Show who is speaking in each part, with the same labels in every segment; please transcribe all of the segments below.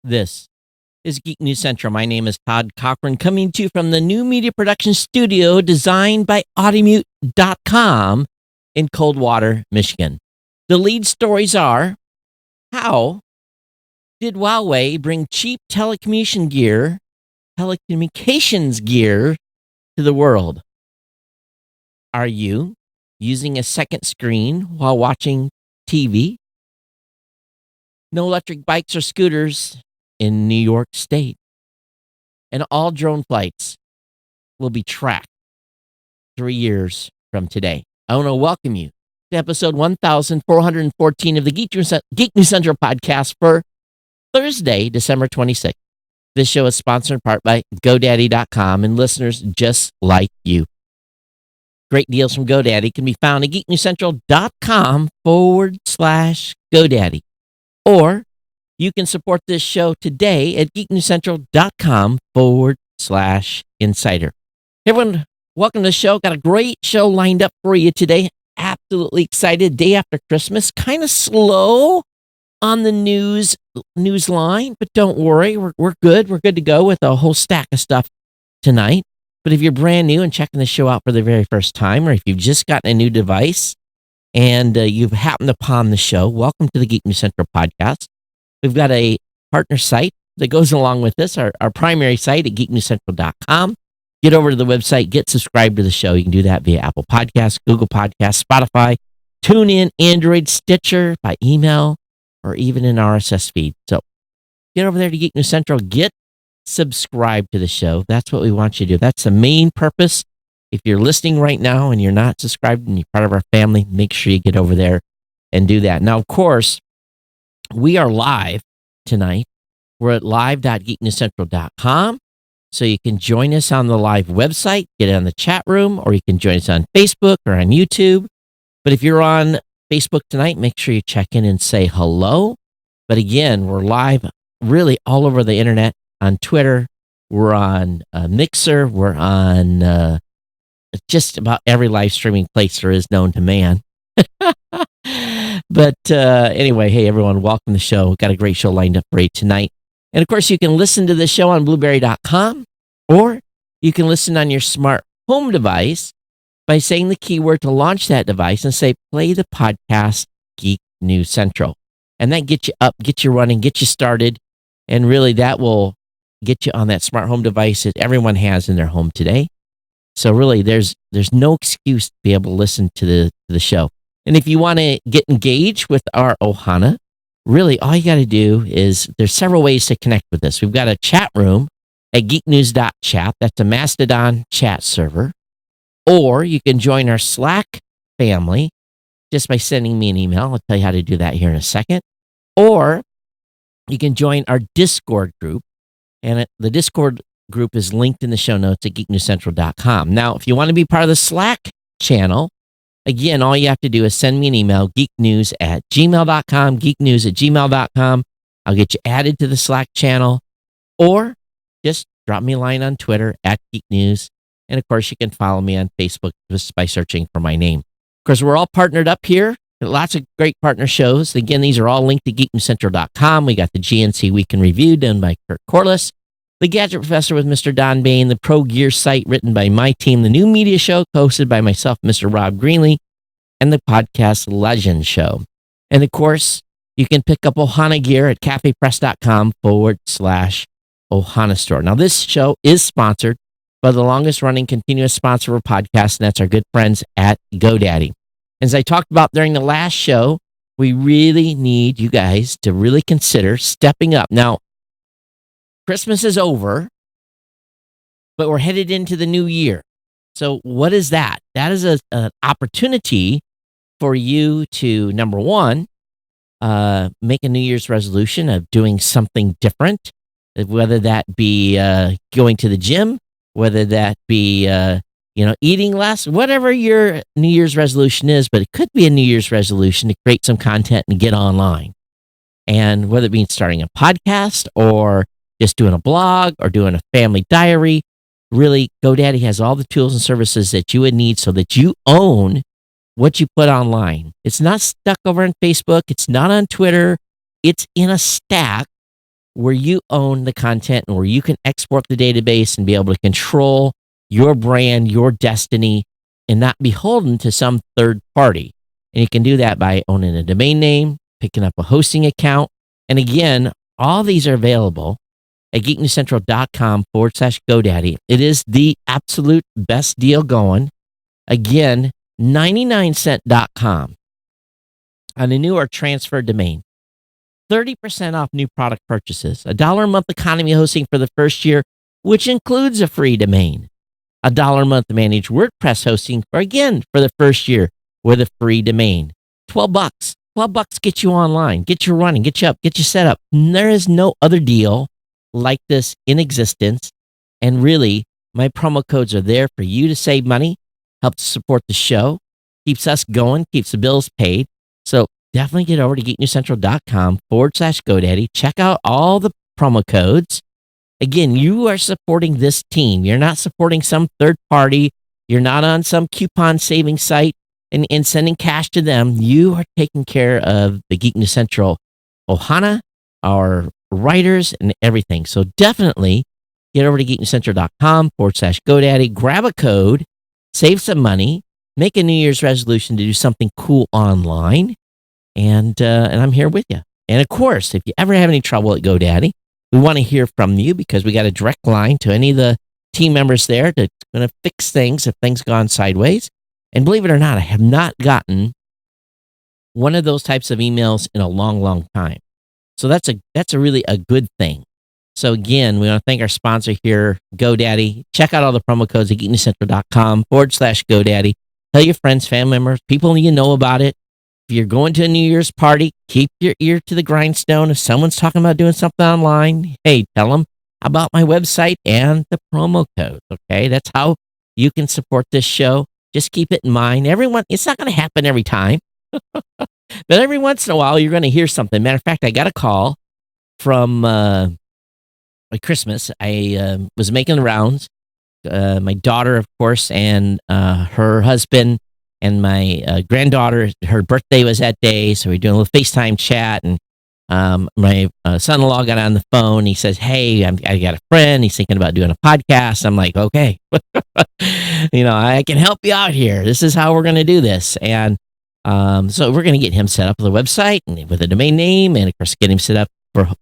Speaker 1: This is Geek News Central. My name is Todd Cochran, coming to you from the new media production studio designed by Audimute.com in Coldwater, Michigan. The lead stories are: how did Huawei bring cheap telecommunications gear to the world? Are you using a second screen while watching TV? No electric bikes or scooters in New York State. And all drone flights will be tracked 3 years from today. I want to welcome you to episode 1414 of the Geek News Central podcast for Thursday, December 26th. This show is sponsored in part by GoDaddy.com and listeners just like you. Great deals from GoDaddy can be found at geeknewscentral.com/GoDaddy. Or you can support this show today at geeknewscentral.com/insider. Hey everyone, welcome to the show. Got a great show lined up for you today. Absolutely excited. Day after Christmas. Kind of slow on the news line, but don't worry. We're good. We're good to go with a whole stack of stuff tonight. But if you're brand new and checking the show out for the very first time, or if you've just gotten a new device and you've happened upon the show, welcome to the Geek News Central podcast. We've got a partner site that goes along with this, our primary site at geeknewscentral.com. Get over to the website, get subscribed to the show. You can do that via Apple Podcasts, Google Podcasts, Spotify, TuneIn, Android, Stitcher, by email, or even an RSS feed. So get over there to Geek News Central, get subscribed to the show. That's what we want you to do. That's the main purpose. If you're listening right now and you're not subscribed and you're part of our family, make sure you get over there and do that. Now, of course, we are live tonight. We're at live.geeknewscentral.com. So you can join us on the live website, get on the chat room, or you can join us on Facebook or on YouTube. But if you're on Facebook tonight, make sure you check in and say hello. But again, we're live really all over the internet, on Twitter. We're on Mixer. We're on just about every live streaming place there is known to man. But anyway, hey, everyone, welcome to the show. We've got a great show lined up for you tonight. And, of course, you can listen to the show on Blueberry.com, or you can listen on your smart home device by saying the keyword to launch that device and say, play the podcast Geek News Central. And that gets you up, gets you running, gets you started. And really, that will get you on that smart home device that everyone has in their home today. So really, there's no excuse to be able to listen to the show. And if you want to get engaged with our Ohana, really all you got to do is, there's several ways to connect with us. We've got a chat room at geeknews.chat. That's a Mastodon chat server. Or you can join our Slack family just by sending me an email. I'll tell you how to do that here in a second. Or you can join our Discord group. And the Discord group is linked in the show notes at geeknewscentral.com. Now, if you want to be part of the Slack channel, again, all you have to do is send me an email, geeknews@gmail.com, geeknews@gmail.com. I'll get you added to the Slack channel, or just drop me a line on Twitter @geeknews. And of course, you can follow me on Facebook just by searching for my name. Of course, we're all partnered up here. Lots of great partner shows. Again, these are all linked to geeknewscentral.com. We got the GNC Week in Review done by Kurt Corliss, the Gadget Professor with Mr. Don Bain, the Pro Gear site written by my team, the New Media Show hosted by myself, Mr. Rob Greenlee, and the Podcast Legend Show. And of course, you can pick up Ohana gear at cafepress.com/Ohana store. Now, this show is sponsored by the longest running continuous sponsor of a podcast, and that's our good friends at GoDaddy. As I talked about during the last show, we really need you guys to really consider stepping up. Now, Christmas is over, but we're headed into the new year. So what is that? That is an opportunity for you to, number one, make a New Year's resolution of doing something different, whether that be going to the gym, whether that be eating less, whatever your New Year's resolution is. But it could be a New Year's resolution to create some content and get online. And whether it means starting a podcast or just doing a blog or doing a family diary, really, GoDaddy has all the tools and services that you would need so that you own what you put online. It's not stuck over on Facebook. It's not on Twitter. It's in a stack where you own the content and where you can export the database and be able to control your brand, your destiny, and not beholden to some third party. And you can do that by owning a domain name, picking up a hosting account. And again, all these are available at geeknewscentral.com/GoDaddy. It is the absolute best deal going. Again, 99cent.com on a new or transferred domain. 30% off new product purchases. $1 a month economy hosting for the first year, which includes a free domain. $1 a month managed WordPress hosting for the first year with a free domain. $12. $12 get you online, get you running, get you up, get you set up. There is no other deal like this in existence. And really, my promo codes are there for you to save money, helps support the show, keeps us going, keeps the bills paid. So definitely get over to geeknewscentral.com/GoDaddy. Check out all the promo codes. Again, you are supporting this team. You're not supporting some third party. You're not on some coupon saving site and sending cash to them. You are taking care of the Geek News Central Ohana, our writers, and everything. So definitely get over to geeknewscentral.com/GoDaddy. Grab a code, save some money, make a New Year's resolution to do something cool online. And I'm here with you. And of course, if you ever have any trouble at GoDaddy, we want to hear from you because we got a direct line to any of the team members there that's going to fix things if things gone sideways. And believe it or not, I have not gotten one of those types of emails in a long, long time. So that's a really a good thing. So again, we want to thank our sponsor here, GoDaddy. Check out all the promo codes at geeknewscentral.com/GoDaddy. Tell your friends, family members, people you know about it. If you're going to a New Year's party, keep your ear to the grindstone. If someone's talking about doing something online, hey, tell them about my website and the promo code, okay? That's how you can support this show. Just keep it in mind. It's not going to happen every time, but every once in a while, you're going to hear something. Matter of fact, I got a call from Christmas. I was making the rounds. My daughter, of course, and her husband, and my granddaughter, her birthday was that day, so we were doing a little FaceTime chat, and my son-in-law got on the phone. He says, hey, I got a friend. He's thinking about doing a podcast. I'm like, okay, I can help you out here. This is how we're going to do this. And so we're going to get him set up with a website and with a domain name, and of course, get him set up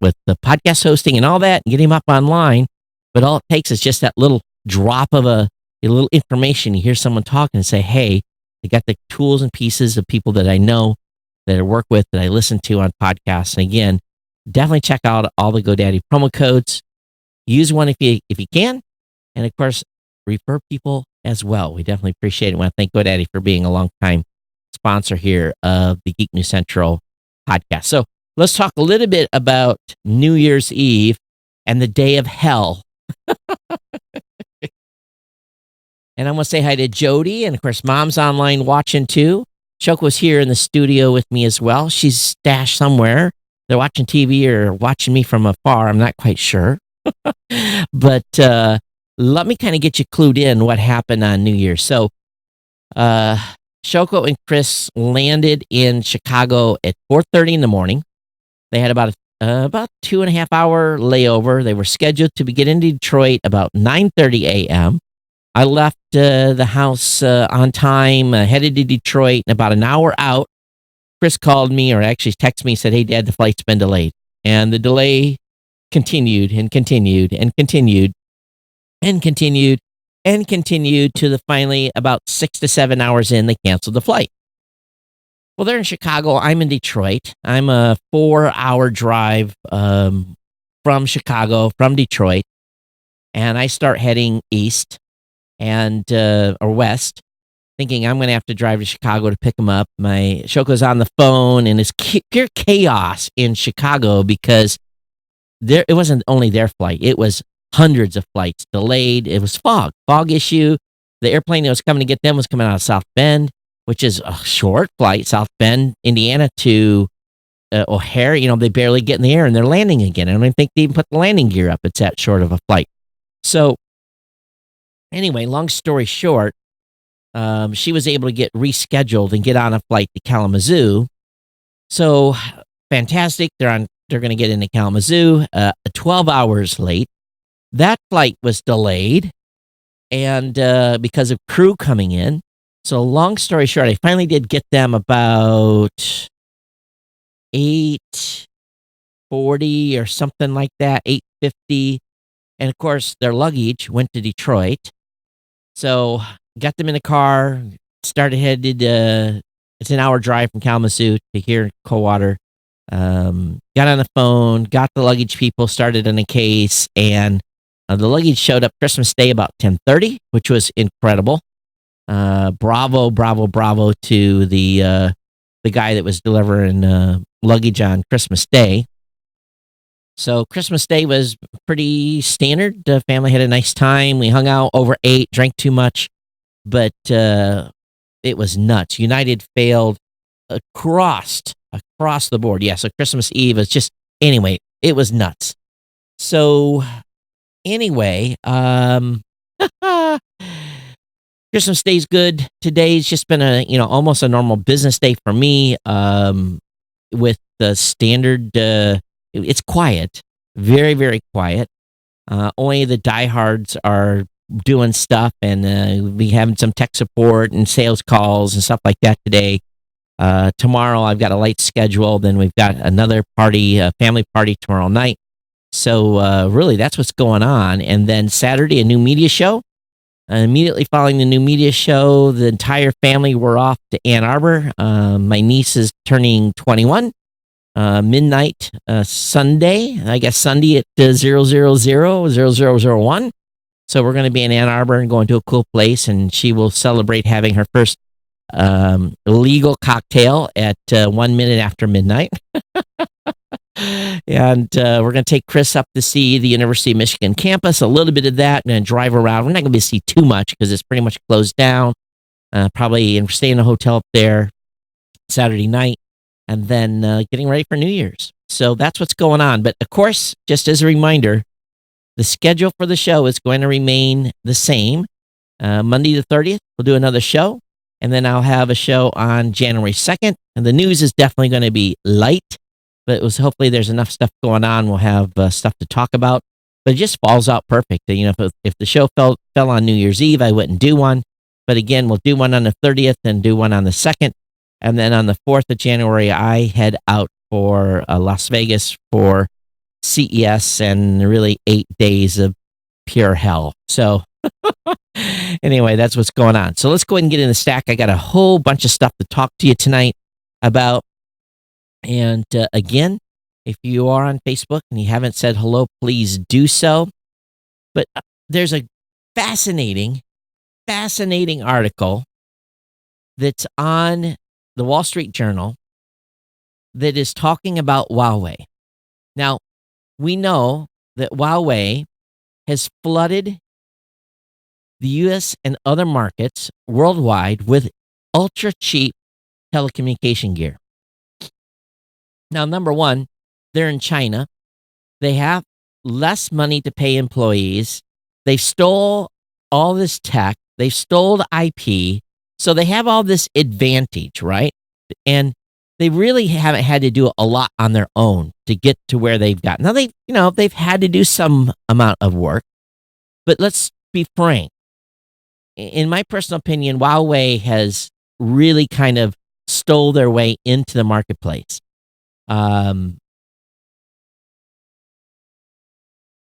Speaker 1: with the podcast hosting and all that, and get him up online. But all it takes is just that little drop of a little information. You hear someone talking and say, hey, I got the tools and pieces of people that I know, that I work with, that I listen to on podcasts. And again, definitely check out all the GoDaddy promo codes. Use one if you can. And of course, refer people as well. We definitely appreciate it. I want to thank GoDaddy for being a longtime sponsor here of the Geek News Central podcast. So let's talk a little bit about New Year's Eve and the day of hell. And I want to say hi to Jody, and of course, Mom's online watching too. Choke was here in the studio with me as well. She's stashed somewhere. They're watching TV or watching me from afar. I'm not quite sure. But let me kind of get you clued in what happened on New Year's. So Shoko and Chris landed in Chicago at 4:30 in the morning. They had about 2.5 hour layover. They were scheduled to get into Detroit about 9:30 a.m. I left the house on time, headed to Detroit, and about an hour out, Chris called me, or actually texted me, and said, hey, Dad, the flight's been delayed. And the delay continued and continued and continued and continued and continued to the finally about 6 to 7 hours in, they canceled the flight. Well, they're in Chicago. I'm in Detroit. I'm a 4-hour drive from Chicago, from Detroit, and I start heading east or west, thinking I'm going to have to drive to Chicago to pick them up. My Shoko's on the phone, and it's pure chaos in Chicago because it wasn't only their flight. It was hundreds of flights delayed. It was fog issue. The airplane that was coming to get them was coming out of South Bend, which is a short flight, South Bend, Indiana to O'Hare. They barely get in the air and they're landing again. I don't even think they even put the landing gear up. It's that short of a flight. So anyway, long story short, she was able to get rescheduled and get on a flight to Kalamazoo. So fantastic. They're on They're going to get into Kalamazoo 12 hours late. That flight was delayed and because of crew coming in. So long story short, I finally did get them about 8:40 or something like that, 8:50. And of course, their luggage went to Detroit. So got them in the car, started headed. It's an hour drive from Kalamazoo to here in Coldwater. Got on the phone, got the luggage people started in a case, and the luggage showed up Christmas Day about 10:30, which was incredible. Bravo, bravo, bravo to the guy that was delivering luggage on Christmas Day. So Christmas Day was pretty standard. The family had a nice time. We hung out, overate, drank too much, but it was nuts. United failed across the board. Yeah, so Christmas Eve was just anyway, it was nuts. So anyway, Christmas Day's good. Today's just been almost a normal business day for me. With the standard, it's quiet, very, very quiet. Only the diehards are doing stuff, and we having some tech support and sales calls and stuff like that today. Tomorrow I've got a light schedule. Then we've got another party, a family party tomorrow night. So really, that's what's going on. And then Saturday, a new media show. Immediately following the new media show, the entire family were off to Ann Arbor. My niece is turning 21. Midnight Sunday, I guess Sunday at 0001. So we're going to be in Ann Arbor and going to a cool place, and she will celebrate having her first legal cocktail at 1 minute after midnight. And we're going to take Chris up to see the University of Michigan campus, a little bit of that, and then drive around. We're not going to be able to see too much because it's pretty much closed down. Probably and stay in a hotel up there Saturday night, and then getting ready for New Year's. So that's what's going on. But of course, just as a reminder, the schedule for the show is going to remain the same. Monday the 30th, we'll do another show, and then I'll have a show on January 2nd. And the news is definitely going to be light, but hopefully there's enough stuff going on. We'll have stuff to talk about, but it just falls out perfect. If the show fell on New Year's Eve, I wouldn't do one. But again, we'll do one on the 30th and do one on the 2nd. And then on the 4th of January, I head out for Las Vegas for CES and really 8 days of pure hell. So anyway, that's what's going on. So let's go ahead and get in the stack. I got a whole bunch of stuff to talk to you tonight about. And again, if you are on Facebook and you haven't said hello, please do so. But there's a fascinating article that's on the Wall Street Journal that is talking about Huawei. Now, we know that Huawei has flooded the U.S. and other markets worldwide with ultra cheap telecommunication gear. Now, number one, they're in China. They have less money to pay employees. They stole all this tech. They stole the IP. So they have all this advantage, right? And they really haven't had to do a lot on their own to get to where they've got. Now they've had to do some amount of work, but let's be frank. In my personal opinion, Huawei has really kind of stole their way into the marketplace. In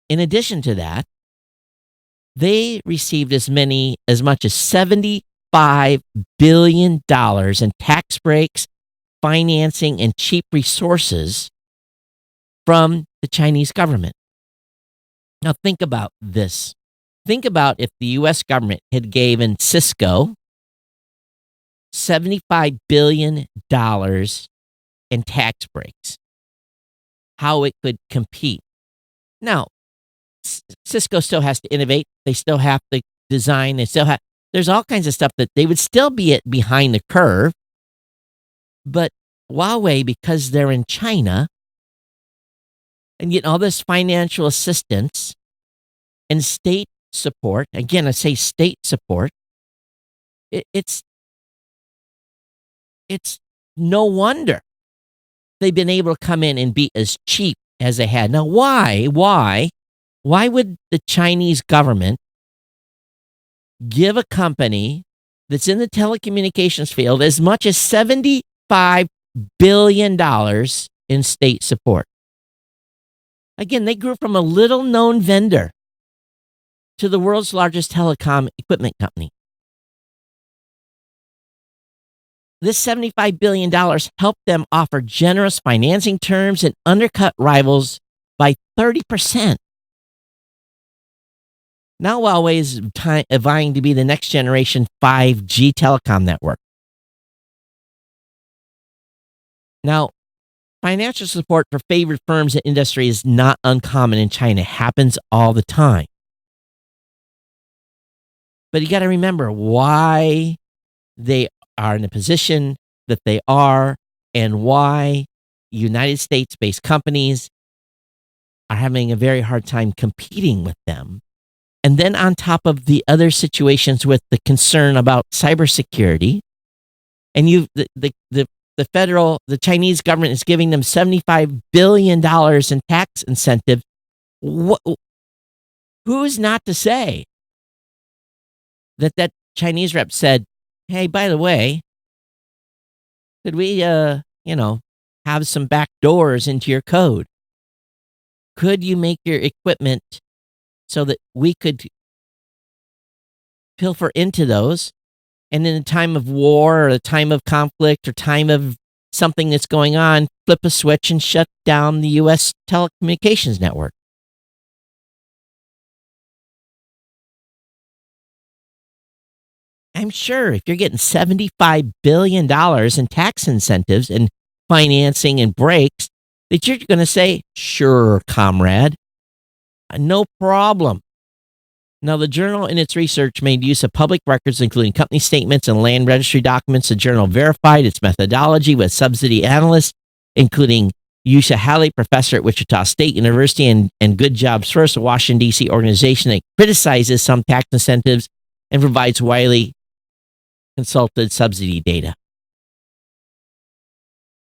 Speaker 1: addition to that, they received as much as $75 billion in tax breaks, financing, and cheap resources from the Chinese government. Now think about this. Think about if the U.S. government had given Cisco $75 billion in tax breaks, how it could compete. Now, Cisco still has to innovate. They still have to design. There's all kinds of stuff that they would still be behind the curve. But Huawei, because they're in China and getting all this financial assistance and state support, again, I say state support, it's no wonder they've been able to come in and be as cheap as they had. Now, why would the Chinese government give a company that's in the telecommunications field as much as $75 billion in state support? Again, they grew from a little known vendor to the world's largest telecom equipment company. This $75 billion helped them offer generous financing terms and undercut rivals by 30%. Now Huawei is vying to be the next generation 5G telecom network. Now, financial support for favored firms and industry is not uncommon in China. It happens all the time. But you got to remember why they are in the position that they are and why United States-based companies are having a very hard time competing with them. And then on top of the other situations with the concern about cybersecurity, and the Chinese government is giving them $75 billion in tax incentive. Who's not to say that Chinese rep said, hey, by the way, could we, have some back doors into your code? Could you make your equipment so that we could pilfer into those? And in a time of war or a time of conflict or time of something that's going on, flip a switch and shut down the U.S. telecommunications network. I'm sure if you're getting $75 billion in tax incentives and financing and breaks, that you're going to say, sure, comrade, no problem. Now, the journal in its research made use of public records, including company statements and land registry documents. The journal verified its methodology with subsidy analysts, including Yusha Halley, professor at Wichita State University, and Good Jobs First, a Washington, D.C. organization that criticizes some tax incentives and provides widely consulted subsidy data.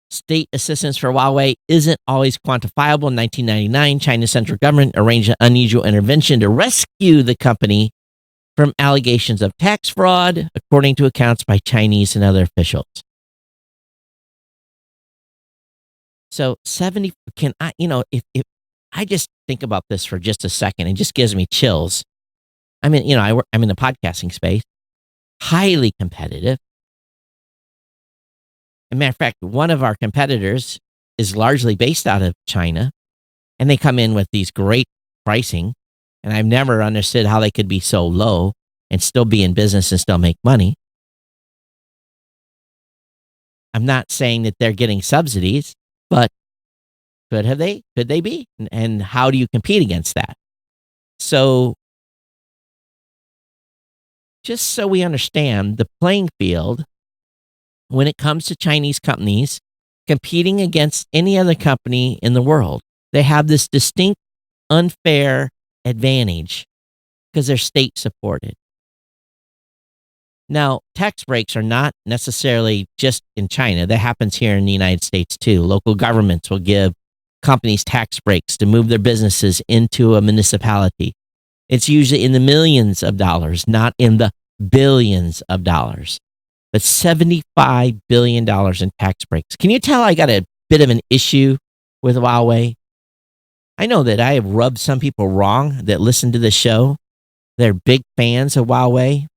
Speaker 1: State assistance for Huawei isn't always quantifiable. In 1999, China's central government arranged an unusual intervention to rescue the company from allegations of tax fraud, according to accounts by Chinese and other officials. So if I just think about this for just a second, it just gives me chills. I'm in the podcasting space, highly competitive. As a matter of fact, one of our competitors is largely based out of China, and they come in with these great pricing, and I've never understood how they could be so low and still be in business and still make money. I'm not saying that they're getting subsidies, but could they be? And how do you compete against that? So, just so we understand the playing field when it comes to Chinese companies competing against any other company in the world, they have this distinct unfair advantage because they're state supported. Now, tax breaks are not necessarily just in China. That happens here in the United States too. Local governments will give companies tax breaks to move their businesses into a municipality. It's usually in the millions of dollars, not in the billions of dollars. But $75 billion in tax breaks. Can you tell I got a bit of an issue with Huawei? I know that I have rubbed some people wrong that listen to the show. They're big fans of Huawei.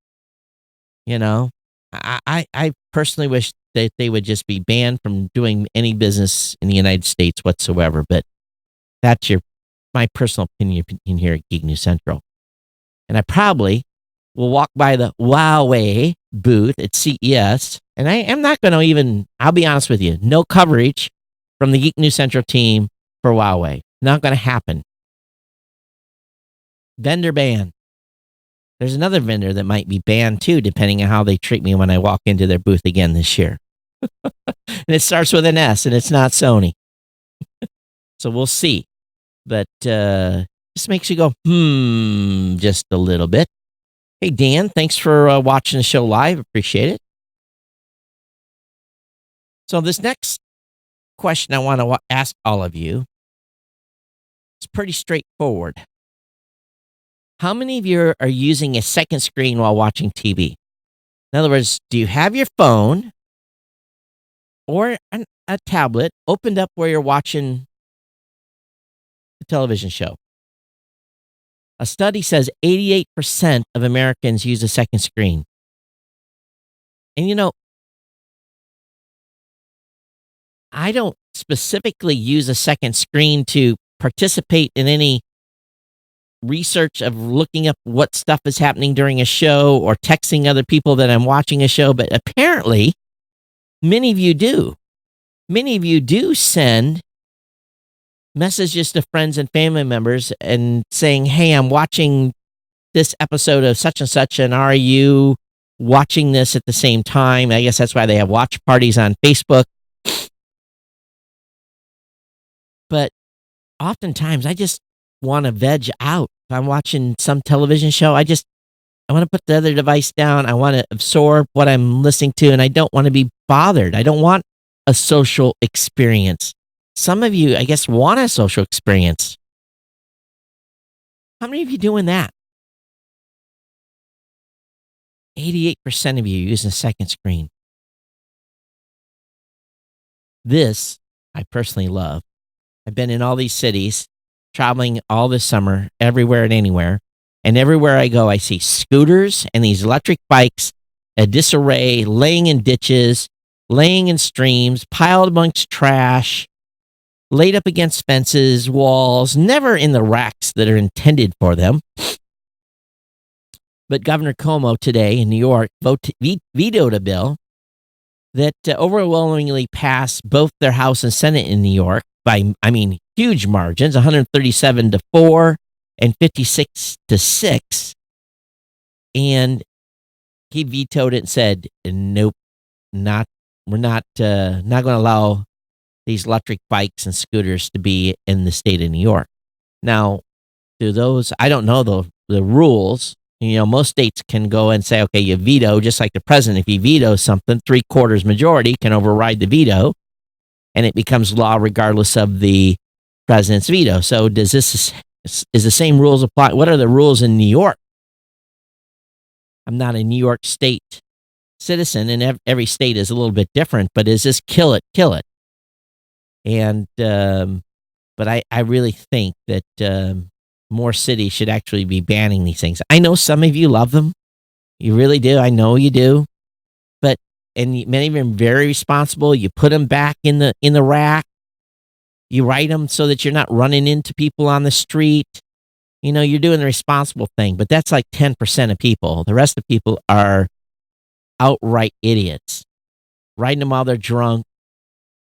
Speaker 1: I personally wish that they would just be banned from doing any business in the United States whatsoever. But that's my personal opinion here at Geek News Central. And I probably will walk by the Huawei booth at CES, and I am not going to I'll be honest with you, no coverage from the Geek News Central team for Huawei. Not going to happen. Vendor ban. There's another vendor that might be banned too, depending on how they treat me when I walk into their booth again this year. And it starts with an S, and it's not Sony. So we'll see. But just makes you go, just a little bit. Hey, Dan, thanks for watching the show live. Appreciate it. So this next question I want to ask all of you is pretty straightforward. How many of you are using a second screen while watching TV? In other words, do you have your phone or a tablet opened up where you're watching a television show? A study says 88% of Americans use a second screen. And I don't specifically use a second screen to participate in any research of looking up what stuff is happening during a show or texting other people that I'm watching a show, but apparently many of you do. Many of you do send messages to friends and family members and saying, "Hey, I'm watching this episode of such and such, and are you watching this at the same time?" I guess that's why they have watch parties on Facebook. But oftentimes I just want to veg out. If I'm watching some television show, I want to put the other device down. I want to absorb what I'm listening to, and I don't want to be bothered. I don't want a social experience. Some of you, I guess, want a social experience. How many of you doing that? 88% of you using a second screen. This, I personally love. I've been in all these cities, traveling all this summer, everywhere and anywhere. And everywhere I go, I see scooters and these electric bikes, a disarray, laying in ditches, laying in streams, piled amongst trash, laid up against fences, walls, never in the racks that are intended for them. But Governor Cuomo today in New York vetoed a bill that overwhelmingly passed both their House and Senate in New York by, huge margins, 137-4 and 56-6. And he vetoed it and said, "Nope, we're not going to allow these electric bikes and scooters to be in the state of New York." Now, do those? I don't know the rules. Most states can go and say, "Okay, you veto," just like the president. If he vetoes something, 3/4 majority can override the veto, and it becomes law regardless of the president's veto. So, is the same rules apply? What are the rules in New York? I'm not a New York State citizen, and every state is a little bit different. But is this kill it? And but I really think that more cities should actually be banning these things. I know some of you love them. You really do. I know you do. And many of them are very responsible. You put them back in the rack. You write them so that you're not running into people on the street. You're doing the responsible thing. But that's like 10% of people. The rest of people are outright idiots, writing them while they're drunk.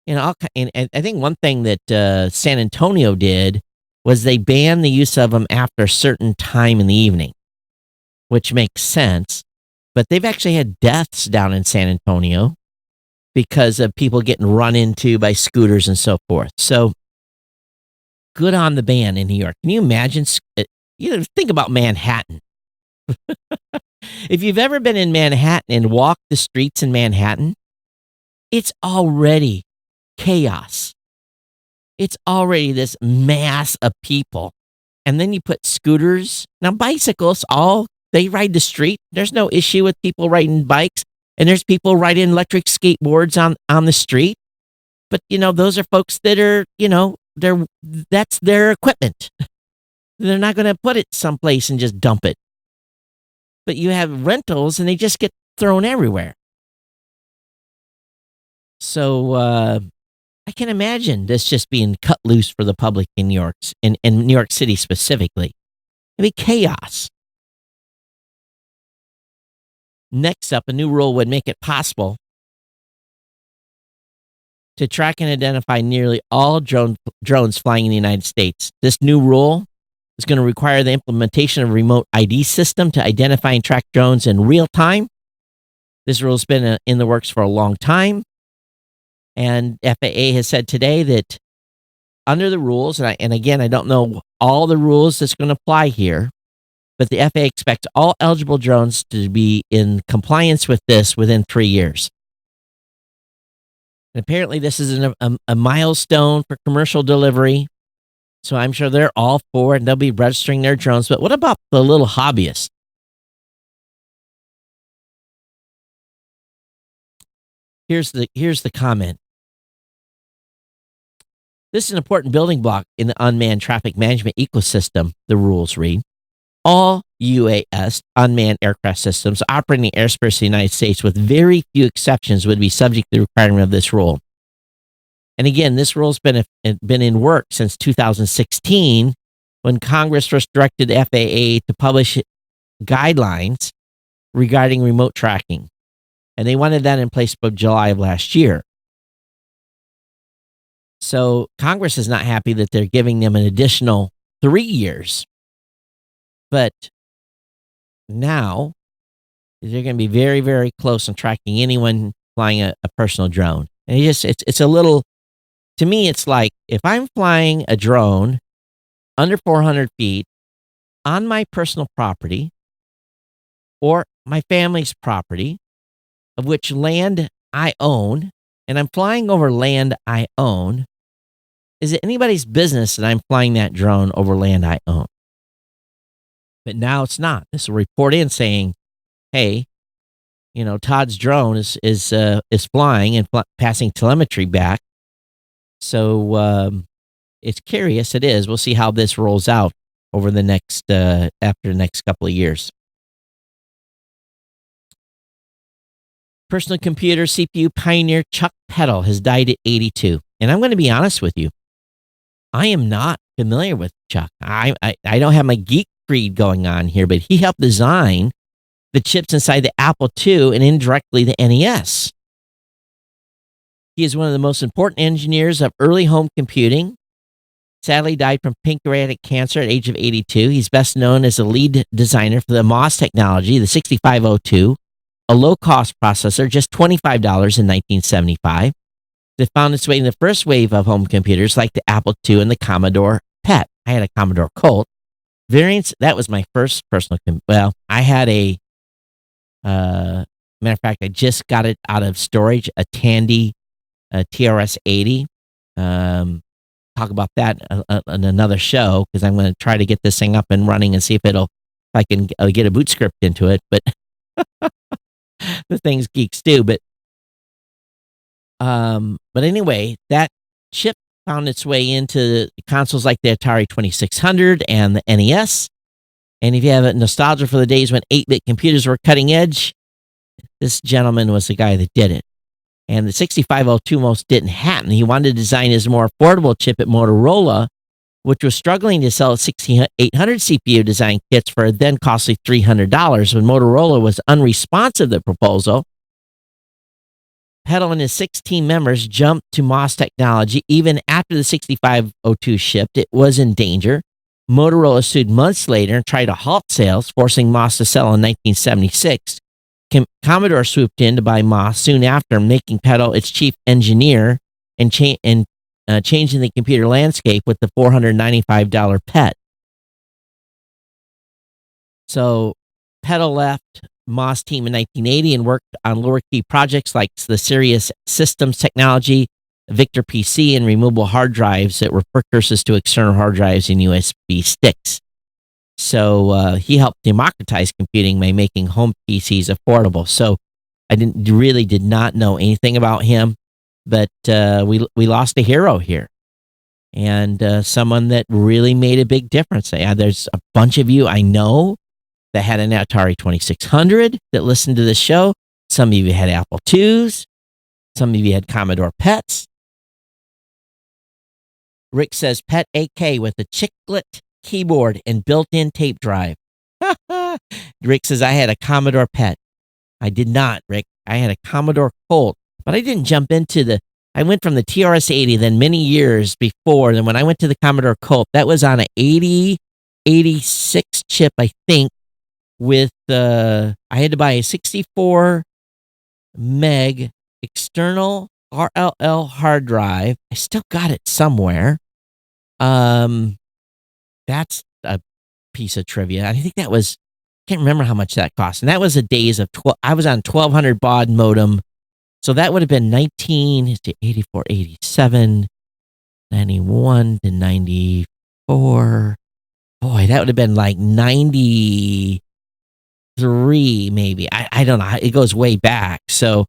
Speaker 1: And I think one thing that San Antonio did was they banned the use of them after a certain time in the evening, which makes sense. But they've actually had deaths down in San Antonio because of people getting run into by scooters and so forth. So good on the ban in New York. Can you imagine? Think about Manhattan. If you've ever been in Manhattan and walked the streets in Manhattan, it's already chaos. It's already this mass of people. And then you put scooters. Now, bicycles, they ride the street. There's no issue with people riding bikes. And there's people riding electric skateboards on the street. But, those are folks that are, that's their equipment. They're not going to put it someplace and just dump it. But you have rentals and they just get thrown everywhere. So I can imagine this just being cut loose for the public in New York, in New York City specifically. It'd be chaos. Next up, a new rule would make it possible to track and identify nearly all drones flying in the United States. This new rule is going to require the implementation of a remote ID system to identify and track drones in real time. This rule has been in the works for a long time. And FAA has said today that under the rules, and again, I don't know all the rules that's going to apply here, but the FAA expects all eligible drones to be in compliance with this within 3 years. And apparently, this is a milestone for commercial delivery. So I'm sure they're all for it and they'll be registering their drones. But what about the little hobbyists? Here's the comment. This is an important building block in the unmanned traffic management ecosystem, the rules read. All UAS, unmanned aircraft systems operating in the airspace of the United States, with very few exceptions, would be subject to the requirement of this rule. And again, this rule's been in work since 2016, when Congress first directed the FAA to publish guidelines regarding remote tracking. And they wanted that in place by July of last year. So Congress is not happy that they're giving them an additional 3 years. But now they're going to be very, very close on tracking anyone flying a personal drone. And it's a little, to me, it's like if I'm flying a drone under 400 feet on my personal property or my family's property, of which land I own, and I'm flying over land I own, is it anybody's business that I'm flying that drone over land I own? But now it's not. This will report in saying, hey, Todd's drone is flying and passing telemetry back. So it's curious. It is. We'll see how this rolls out over the next after the next couple of years. Personal computer CPU pioneer Chuck Peddle has died at 82. And I'm going to be honest with you. I am not familiar with Chuck. I don't have my geek creed going on here, but he helped design the chips inside the Apple II and indirectly the NES. He is one of the most important engineers of early home computing. Sadly died from pancreatic cancer at the age of 82. He's best known as the lead designer for the MOS technology, the 6502, a low-cost processor, just $25 in 1975. That found its way in the first wave of home computers like the Apple II and the Commodore PET. I had a Commodore Colt. Variants, that was my first personal I had a, matter of fact, I just got it out of storage, a Tandy TRS-80. Talk about that in another show, because I'm going to try to get this thing up and running and see if I can get a boot script into it. But the thing's geeks do. But anyway, that chip found its way into consoles like the Atari 2600 and the NES. And if you have a nostalgia for the days when 8-bit computers were cutting edge, this gentleman was the guy that did it. And the 6502 most didn't happen. He wanted to design his more affordable chip at Motorola, which was struggling to sell 6800 CPU design kits for a then costly $300. When Motorola was unresponsive to the proposal, Peddle and his 6 team members jumped to MOS technology. Even after the 6502 shipped, it was in danger. Motorola sued months later and tried to halt sales, forcing MOS to sell in 1976. Commodore swooped in to buy MOS soon after, making Peddle its chief engineer and changing the computer landscape with the $495 PET. So Peddle left MOS team in 1980 and worked on lower key projects like the Sirius Systems technology, Victor PC, and removable hard drives that were precursors to external hard drives and USB sticks. So he helped democratize computing by making home PCs affordable. So I did not know anything about him, but we lost a hero here, and someone that really made a big difference. There's a bunch of you I know that had an Atari 2600 that listened to this show. Some of you had Apple IIs. Some of you had Commodore PETs. Rick says PET AK with a chiclet keyboard and built-in tape drive. Rick says I had a Commodore PET. I did not, Rick. I had a Commodore Colt, but I didn't jump into I went from the TRS-80 then many years before. Then when I went to the Commodore Colt, that was on an 86 chip, I think, with I had to buy a 64 meg external RLL hard drive. I still got it somewhere. That's a piece of trivia. I think that was, can't remember how much that cost. And that was the days of I was on 1200 baud modem, So that would have been 84, 87, 91 to 94. Boy, that would have been like 93, maybe. I don't know. It goes way back. So,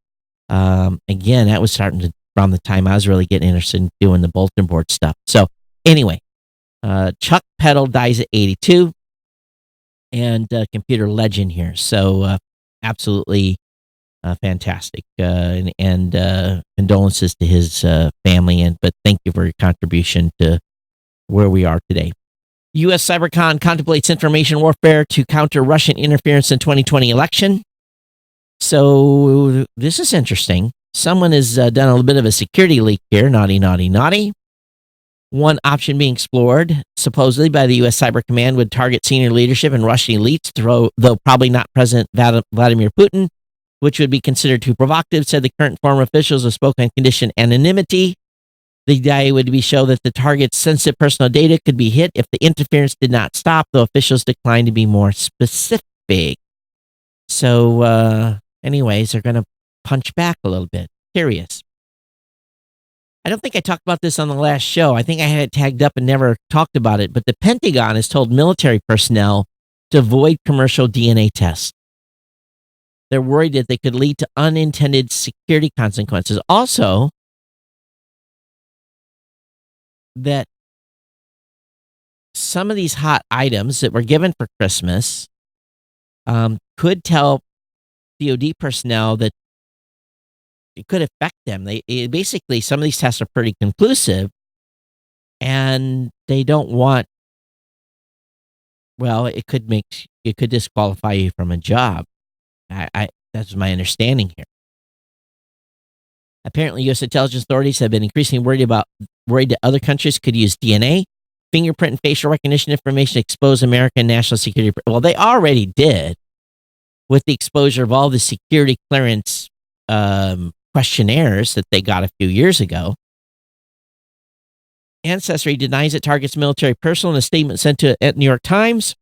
Speaker 1: again, that was starting to, around the time I was really getting interested in doing the bulletin board stuff. So, anyway, Chuck Peddle dies at 82, and computer legend here. So, absolutely fantastic. And condolences to his family. But thank you for your contribution to where we are today. U.S. CyberCon contemplates information warfare to counter Russian interference in 2020 election. So this is interesting. Someone has done a little bit of a security leak here. Naughty, naughty, naughty. One option being explored, supposedly by the U.S. Cyber Command, would target senior leadership and Russian elites, though probably not President Vladimir Putin, which would be considered too provocative, said the current former officials who spoke on condition anonymity. The idea would be show that the target's sensitive personal data could be hit if the interference did not stop, though officials declined to be more specific. So, anyways, they're going to punch back a little bit. Curious. I don't think I talked about this on the last show. I think I had it tagged up and never talked about it, but the Pentagon has told military personnel to avoid commercial DNA tests. They're worried that they could lead to unintended security consequences. Also, that some of these hot items that were given for Christmas could tell DoD personnel that it could affect them. Basically, some of these tests are pretty conclusive, and they don't want. Well, it could disqualify you from a job. That's my understanding here. Apparently, U.S. intelligence authorities have been increasingly worried that other countries could use DNA, fingerprint, and facial recognition information to expose American national security. Well, they already did with the exposure of all the security clearance questionnaires that they got a few years ago. Ancestry denies it targets military personnel in a statement sent to New York Times.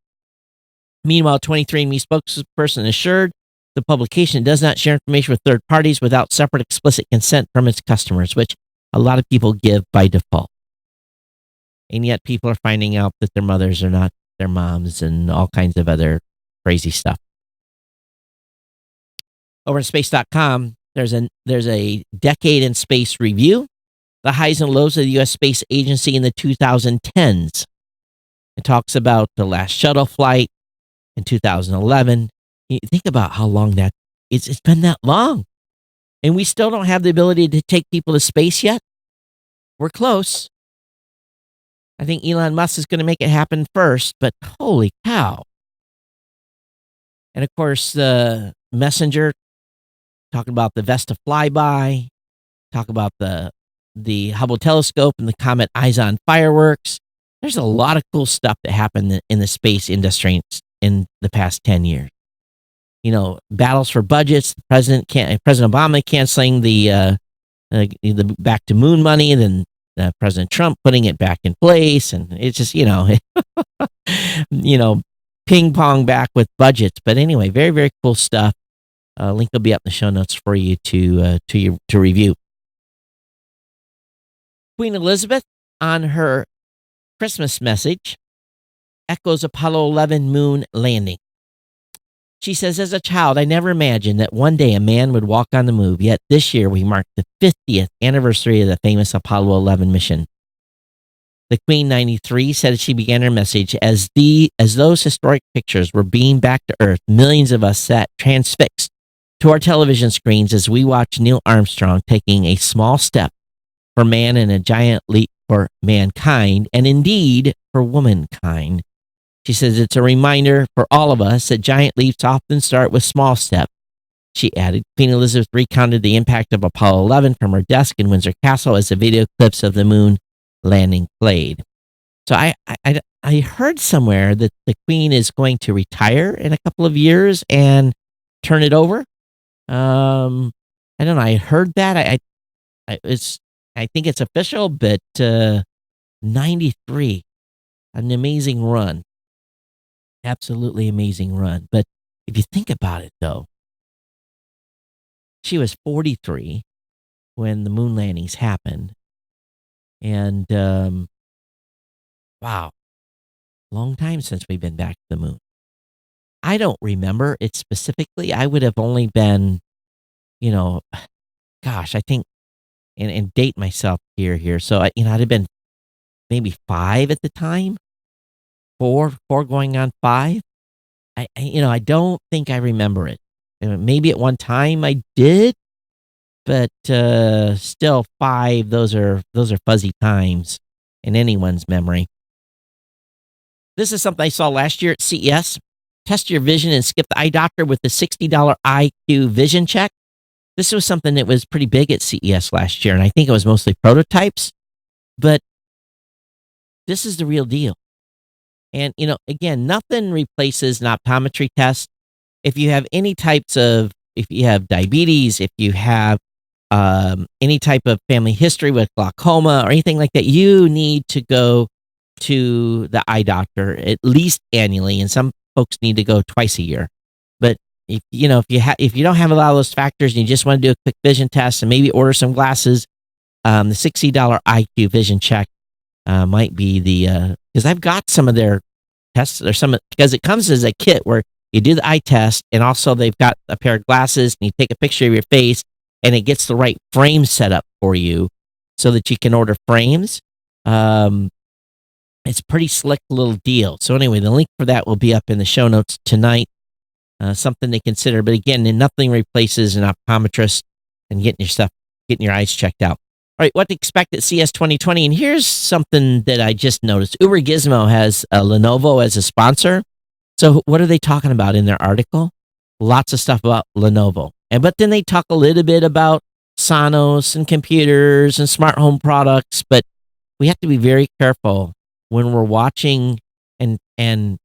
Speaker 1: Meanwhile, 23andMe spokesperson assured the publication does not share information with third parties without separate explicit consent from its customers, which a lot of people give by default. And yet people are finding out that their mothers are not their moms and all kinds of other crazy stuff. Over at space.com, there's a decade in space review, the highs and lows of the U.S. Space Agency in the 2010s. It talks about the last shuttle flight in 2011. You think about how long it's been that long. And we still don't have the ability to take people to space yet. We're close. I think Elon Musk is going to make it happen first, but holy cow. And of course, the Messenger, talking about the Vesta flyby, talk about the Hubble telescope and the Comet Eyes-on fireworks. There's a lot of cool stuff that happened in the space industry in the past 10 years. You know, battles for budgets. President Obama canceling the back to moon money, and then President Trump putting it back in place, and it's just ping pong back with budgets. But anyway, very very cool stuff. Link will be up in the show notes for you to review. Queen Elizabeth on her Christmas message echoes Apollo 11 moon landing. She says, as a child, I never imagined that one day a man would walk on the moon, yet this year we mark the 50th anniversary of the famous Apollo 11 mission. The Queen, 93, said as she began her message, as those historic pictures were beamed back to Earth, millions of us sat transfixed to our television screens as we watched Neil Armstrong taking a small step for man and a giant leap for mankind, and indeed for womankind. She says it's a reminder for all of us that giant leaps often start with small steps. She added, Queen Elizabeth recounted the impact of Apollo 11 from her desk in Windsor Castle as the video clips of the moon landing played. So I heard somewhere that the Queen is going to retire in a couple of years and turn it over. I don't know. I heard that. I think it's official, but 93, an amazing run. Absolutely amazing run. But if you think about it, though, She was 43 when the moon landings happened. And wow, long time since we've been back to the moon. I don't remember it specifically. I would have only been, you know, gosh, I think, and date myself here. So I'd have been maybe 5 at the time, 4 going on 5. I don't think I remember it. Maybe at one time I did, but still 5. Those are fuzzy times in anyone's memory. This is something I saw last year at CES. Test your vision and skip the eye doctor with the $60 IQ vision check. This was something that was pretty big at CES last year, and I think it was mostly prototypes, but this is the real deal. And, again, nothing replaces an optometry test. If you have if you have diabetes, if you have any type of family history with glaucoma or anything like that, you need to go to the eye doctor at least annually, and some folks need to go twice a year. But if you don't have a lot of those factors and you just want to do a quick vision test and maybe order some glasses, the $60 IQ vision check might be because I've got some of their tests or because it comes as a kit where you do the eye test and also they've got a pair of glasses and you take a picture of your face and it gets the right frame set up for you so that you can order frames. It's a pretty slick little deal. So anyway, the link for that will be up in the show notes tonight. Something to consider. But again, nothing replaces an optometrist and getting your eyes checked out. All right, what to expect at CES 2020. And here's something that I just noticed. Uber Gizmo has Lenovo as a sponsor. So what are they talking about in their article? Lots of stuff about Lenovo. But then they talk a little bit about Sonos and computers and smart home products. But we have to be very careful when we're watching and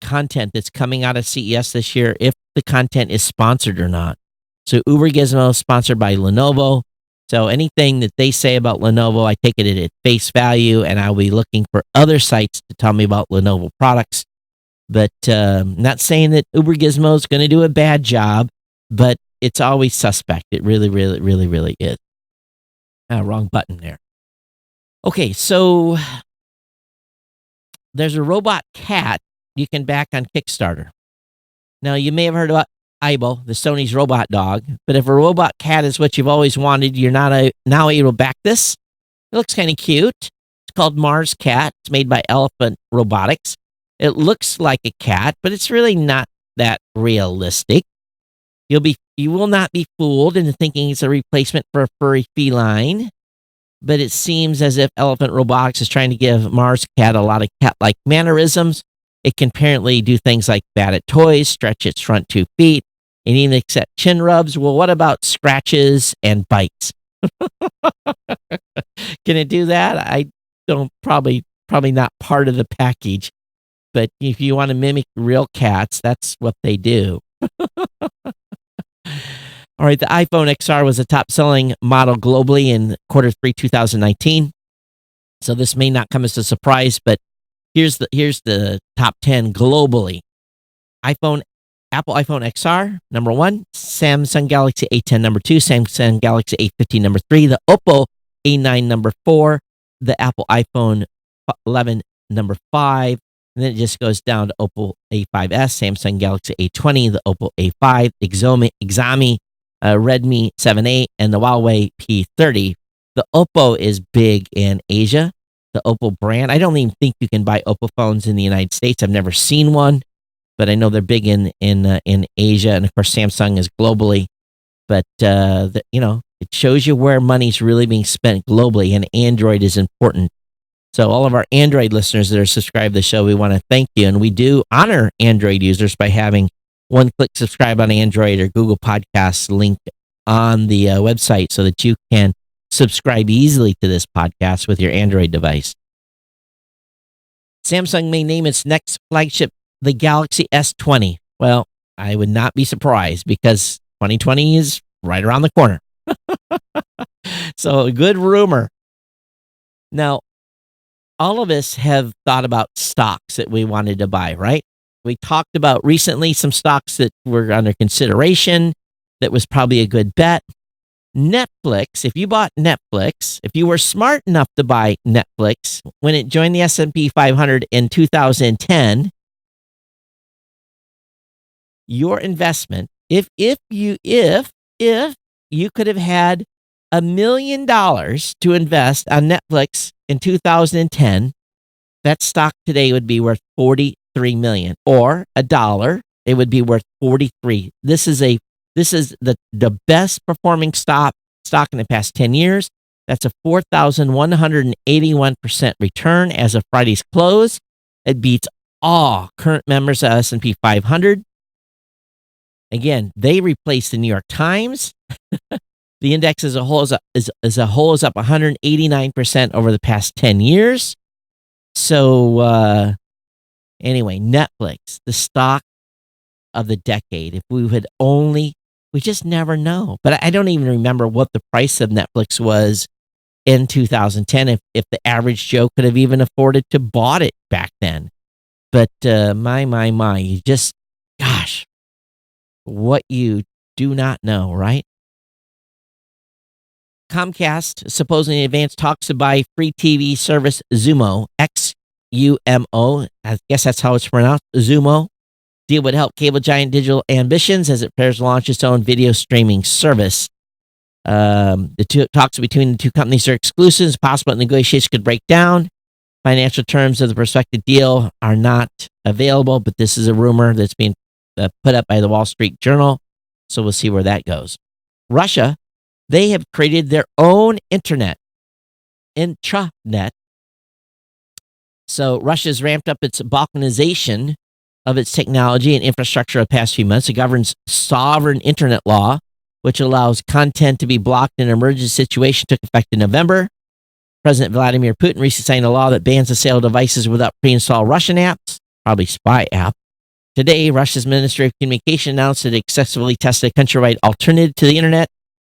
Speaker 1: content that's coming out of CES this year, if the content is sponsored or not. So Uber Gizmo is sponsored by Lenovo. So anything that they say about Lenovo, I take it at face value, and I'll be looking for other sites to tell me about Lenovo products. But not saying that Uber Gizmo is going to do a bad job, but it's always suspect. It really, really, really, really is. Wrong button there. Okay, so there's a robot cat you can back on Kickstarter. Now, you may have heard about Aibo, the Sony's robot dog, but if a robot cat is what you've always wanted, you're not now able to back this. It looks kind of cute. It's called Mars Cat. It's made by Elephant Robotics. It looks like a cat, but it's really not that realistic. You will not be fooled into thinking it's a replacement for a furry feline, but it seems as if Elephant Robotics is trying to give Mars Cat a lot of cat-like mannerisms. It can apparently do things like bat at toys, stretch its front 2 feet, and even accept chin rubs. Well, what about scratches and bites? Can it do that? I don't, probably not part of the package. But if you want to mimic real cats, that's what they do. All right, the iPhone XR was a top-selling model globally in Q3 2019. So this may not come as a surprise, but here's the top 10 globally. Apple iPhone XR, number 1. Samsung Galaxy A10, number 2. Samsung Galaxy A15, number 3. The Oppo A9, number 4. The Apple iPhone 11, number 5. And then it just goes down to Oppo A5s, Samsung Galaxy A20, the Oppo A5, Xiaomi Redmi 7A, and the Huawei P30. The Oppo is big in Asia. The Oppo brand, I don't even think you can buy Oppo phones in the United States. I've never seen one, but I know they're big in Asia, and of course Samsung is globally. But it shows you where money's really being spent globally, and Android is important. So all of our Android listeners that are subscribed to the show, we want to thank you, and we do honor Android users by having one-click subscribe on Android or Google Podcasts link on the website so that you can subscribe easily to this podcast with your Android device. Samsung may name its next flagship the Galaxy S20. Well, I would not be surprised because 2020 is right around the corner. So a good rumor. Now, all of us have thought about stocks that we wanted to buy, right? We talked about recently some stocks that were under consideration that was probably a good bet. Netflix, if you bought Netflix, if you were smart enough to buy Netflix when it joined the S&P 500 in 2010, your investment, if you could have had $1 million to invest on Netflix in 2010, that stock today would be worth 43 million, or a dollar, it would be worth 43. This is the best performing stock in the past 10 years. That's a 4,181% return as of Friday's close. It beats all current members of S&P 500. Again, they replaced the New York Times. The index as a whole is up 189% over the past 10 years. So anyway, Netflix, the stock of the decade. If we would only, we just never know. But I don't even remember what the price of Netflix was in 2010, if the average Joe could have even afforded to bought it back then. But my, you just, gosh, what you do not know, right? Comcast supposedly advanced talks to buy free TV service Xumo, Xumo. I guess that's how it's pronounced, Xumo. Deal would help cable giant digital ambitions as it prepares to launch its own video streaming service. The two talks between the two companies are exclusive. It's possible that negotiations could break down. Financial terms of the prospective deal are not available, but this is a rumor that's being put up by the Wall Street Journal. So we'll see where that goes. Russia, they have created their own intranet. So Russia's ramped up its balkanization of its technology and infrastructure the past few months. It governs sovereign internet law, which allows content to be blocked in an emergency situation, took effect in November. President Vladimir Putin recently signed a law that bans the sale of devices without pre-installed Russian apps, probably spy app. Today, Russia's Ministry of Communication announced that it successfully tested a countrywide alternative to the internet.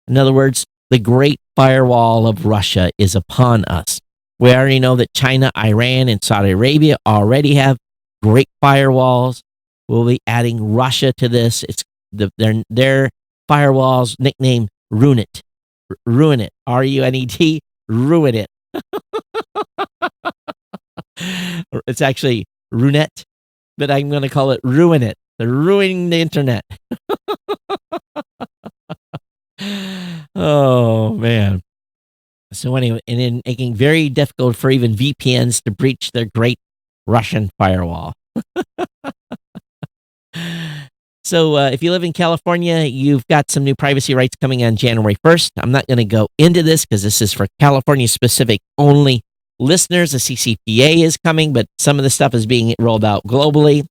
Speaker 1: In other words, the Great Firewall of Russia is upon us. We already know that China, Iran, and Saudi Arabia already have great firewalls. We'll be adding Russia to this. It's their firewalls nickname Runet. Ruin it. RUNET. Ruin it. It's actually Runet, but I'm going to call it Ruin it. They're ruining the internet. Oh, man. So anyway, and in making very difficult for even VPNs to breach their great Russian firewall. So if you live in California, you've got some new privacy rights coming on January 1st. I'm not going to go into this because this is for California-specific only listeners. The CCPA is coming, but some of the stuff is being rolled out globally.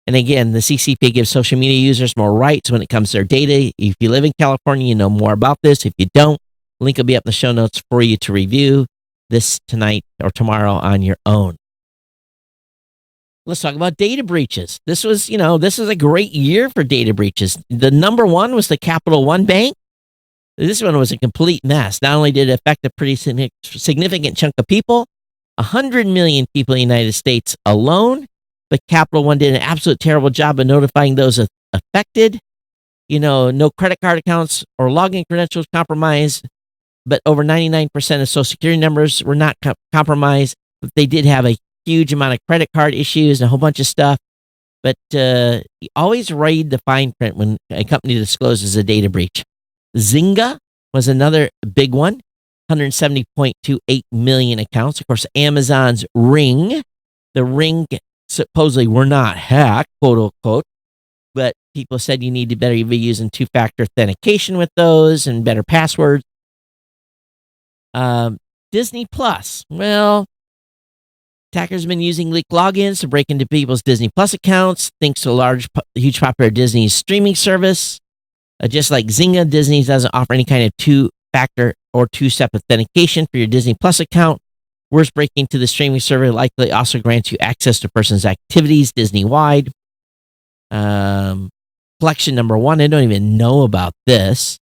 Speaker 1: And again, the CCPA gives social media users more rights when it comes to their data. If you live in California, you know more about this. If you don't, link will be up in the show notes for you to review this tonight or tomorrow on your own. Let's talk about data breaches. This was a great year for data breaches. The number one was the Capital One Bank. This one was a complete mess. Not only did it affect a pretty significant chunk of people, 100 million people in the United States alone, but Capital One did an absolute terrible job of notifying those affected. No credit card accounts or login credentials compromised, but over 99% of Social Security numbers were not compromised. But they did have a huge amount of credit card issues and a whole bunch of stuff. But you always read the fine print when a company discloses a data breach. Zynga was another big one, 170.28 million accounts. Of course, Amazon's Ring. The Ring supposedly were not hacked, quote unquote, but people said you need to better be using two-factor authentication with those and better passwords. Disney Plus. Well, attackers have been using leaked logins to break into people's Disney Plus accounts, thanks to a huge popular Disney streaming service. Just like Zynga, Disney doesn't offer any kind of two-factor or two-step authentication for your Disney Plus account. Worst, breaking into the streaming server likely also grants you access to a person's activities Disney-wide. Collection number one, I don't even know about this.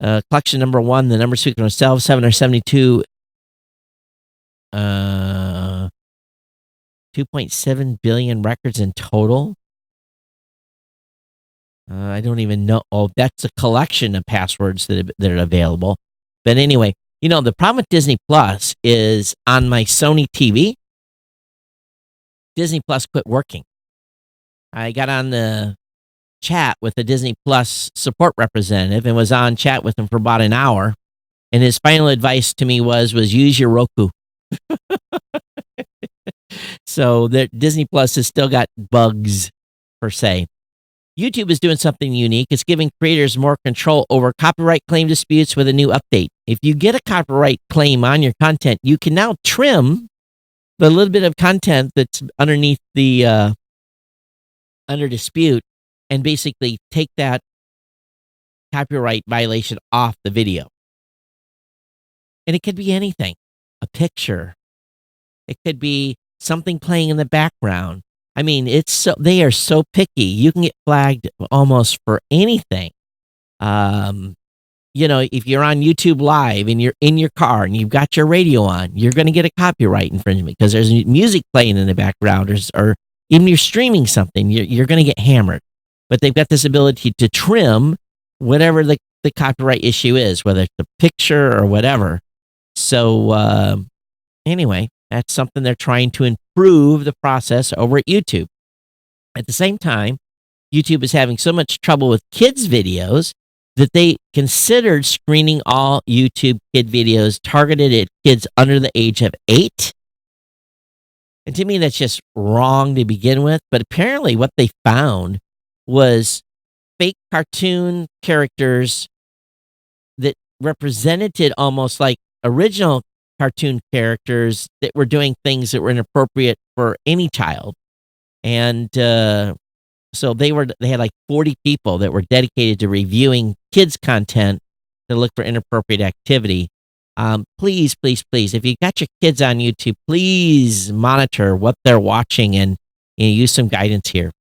Speaker 1: Collection number one, the numbers speak for themselves, 772 2.7 billion records in total. I don't even know. Oh, that's a collection of passwords that are available. But anyway, the problem with Disney Plus is on my Sony TV, Disney Plus quit working. I got on the chat with the Disney Plus support representative and was on chat with him for about an hour. And his final advice to me was use your Roku. So Disney Plus has still got bugs, per se. YouTube is doing something unique. It's giving creators more control over copyright claim disputes with a new update. If you get a copyright claim on your content, you can now trim the little bit of content that's underneath the under dispute and basically take that copyright violation off the video. And it could be anything, a picture. It could be something playing in the background. I mean, they are so picky. You can get flagged almost for anything. If you're on YouTube Live and you're in your car and you've got your radio on, you're going to get a copyright infringement because there's music playing in the background, or even you're streaming something, you're going to get hammered. But they've got this ability to trim whatever the copyright issue is, whether it's a picture or whatever. So anyway, that's something they're trying to improve the process over at YouTube. At the same time, YouTube is having so much trouble with kids' videos that they considered screening all YouTube kid videos targeted at kids under the age of 8. And to me, that's just wrong to begin with. But apparently what they found was fake cartoon characters that represented almost like original cartoon characters that were doing things that were inappropriate for any child. And so they had like 40 people that were dedicated to reviewing kids content to look for inappropriate activity. Please, please, please, if you got your kids on YouTube, please monitor what they're watching and use some guidance here.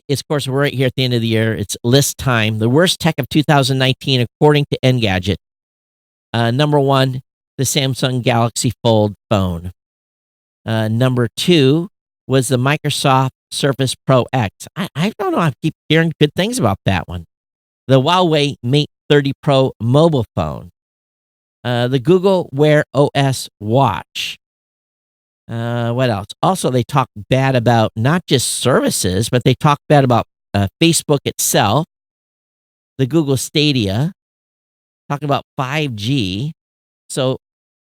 Speaker 1: Of course, we're right here at the end of the year. It's list time. The worst tech of 2019, according to Engadget. Number 1, the Samsung Galaxy Fold phone. Number 2 was the Microsoft Surface Pro X. I don't know. I keep hearing good things about that one. The Huawei Mate 30 Pro mobile phone. The Google Wear OS watch. What else? Also, they talk bad about not just services, but they talk bad about Facebook itself, the Google Stadia, talking about 5G. So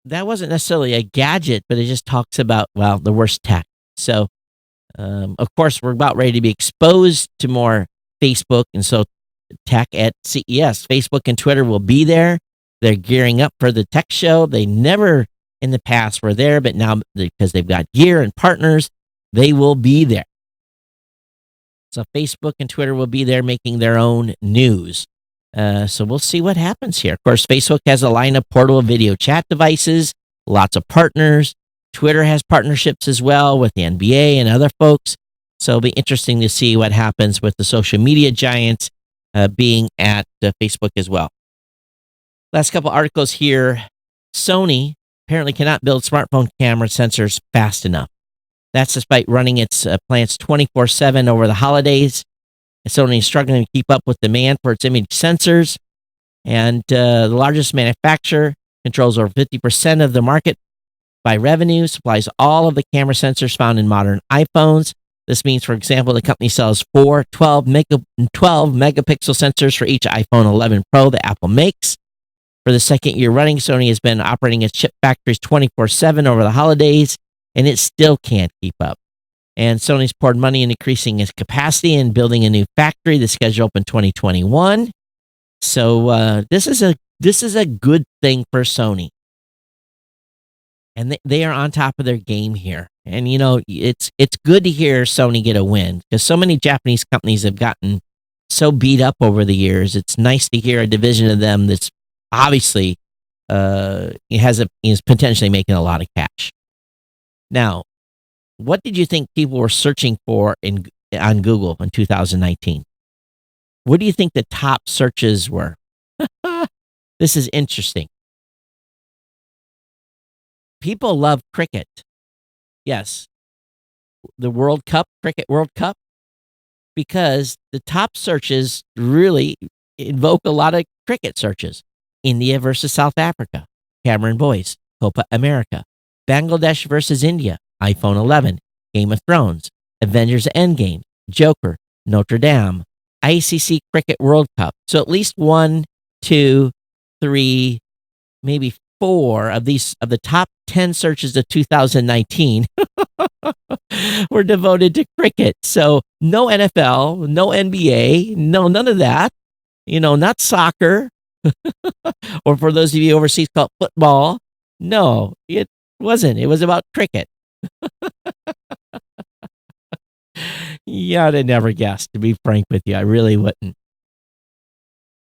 Speaker 1: that wasn't necessarily a gadget, but it just talks about, the worst tech. So, of course, we're about ready to be exposed to more Facebook and so tech at CES. Facebook and Twitter will be there. They're gearing up for the tech show. They never in the past were there, but now because they've got gear and partners, they will be there. So Facebook and Twitter will be there making their own news. So we'll see what happens here. Of course, Facebook has a line of portable video chat devices, lots of partners. Twitter has partnerships as well with the NBA and other folks. So it'll be interesting to see what happens with the social media giants being at Facebook as well. Last couple articles here. Sony apparently cannot build smartphone camera sensors fast enough. That's despite running its plants 24/7 over the holidays. Sony is struggling to keep up with demand for its image sensors. And the largest manufacturer controls over 50% of the market by revenue, supplies all of the camera sensors found in modern iPhones. This means, for example, the company sells 12 megapixel sensors for each iPhone 11 Pro that Apple makes. For the second year running, Sony has been operating its chip factories 24/7 over the holidays, and it still can't keep up. And Sony's poured money in increasing its capacity and building a new factory. The schedule opened 2021. So this is a good thing for Sony. And they are on top of their game here. And, it's good to hear Sony get a win because so many Japanese companies have gotten so beat up over the years. It's nice to hear a division of them that's obviously is potentially making a lot of cash. Now, what did you think people were searching for on Google in 2019? What do you think the top searches were? This is interesting. People love cricket. Yes. The World Cup, Cricket World Cup. because the top searches really invoke a lot of cricket searches. India versus South Africa, Cameron Boyce, Copa America, Bangladesh versus India, iPhone 11, Game of Thrones, Avengers Endgame, Joker, Notre Dame, ICC Cricket World Cup. So at least 1, 2, 3, maybe 4 of the top 10 searches of 2019 were devoted to cricket. So no NFL, no NBA, no none of that. Not soccer, or for those of you overseas called football. No, it wasn't. It was about cricket. Yeah, I'd have never guessed, to be frank with you. I really wouldn't.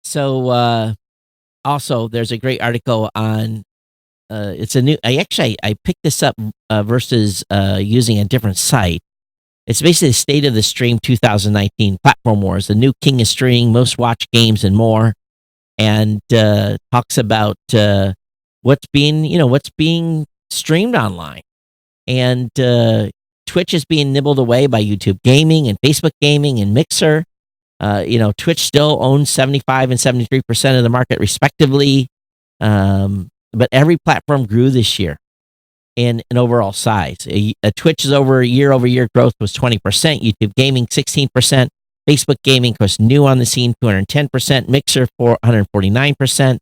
Speaker 1: So, also, there's a great article on. It's a new. I picked this up versus using a different site. It's basically the State of the Stream 2019 Platform Wars, the new king of streaming, most watched games, and more, and talks about what's being streamed online, and Twitch is being nibbled away by YouTube Gaming and Facebook Gaming and Mixer. Twitch still owns 75 and 73% of the market, respectively. But every platform grew this year in overall size. Twitch's year-over-year growth was 20%, YouTube Gaming 16%, Facebook Gaming was new on the scene 210%, Mixer 149%,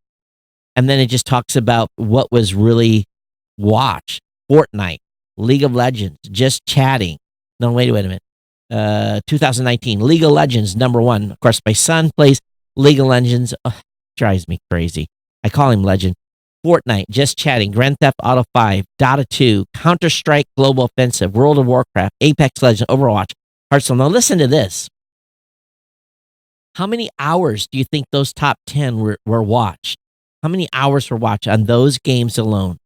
Speaker 1: and then it just talks about what was really watched: Fortnite, League of Legends, just chatting. No, wait a minute. 2019, League of Legends #1. Of course, my son plays League of Legends. Drives me crazy. I call him Legend. Fortnite, just chatting, Grand Theft Auto 5, Dota 2, Counter-Strike Global Offensive, World of Warcraft, Apex Legends, Overwatch, Hearthstone. Now listen to this. How many hours do you think those top 10 were watched? How many hours were watched on those games alone?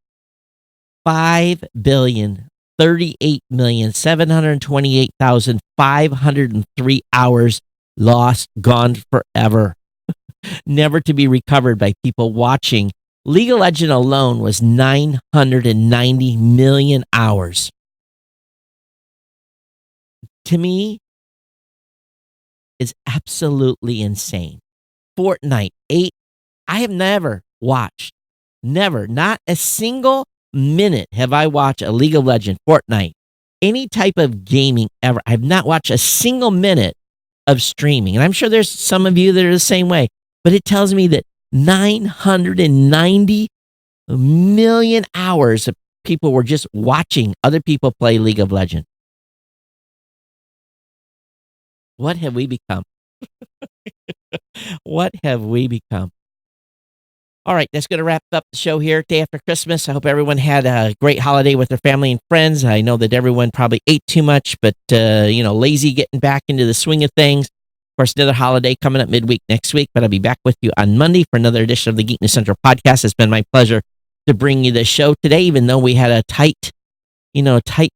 Speaker 1: 5,038,728,503 hours lost, gone forever, never to be recovered by people watching. League of Legends alone was 990 million hours. To me, is absolutely insane. Fortnite, 8. I have never watched, not a single minute have I watched a League of Legends, Fortnite, any type of gaming ever. I've not watched a single minute of streaming. And I'm sure there's some of you that are the same way, but it tells me that 990 million hours of people were just watching other people play League of Legends. What have we become? What have we become? All right, that's going to wrap up the show here, day after Christmas. I hope everyone had a great holiday with their family and friends. I know that everyone probably ate too much, but, lazy getting back into the swing of things. Of course, another holiday coming up midweek next week, but I'll be back with you on Monday for another edition of the Geek News Central podcast. It's been my pleasure to bring you the show today, even though we had a tight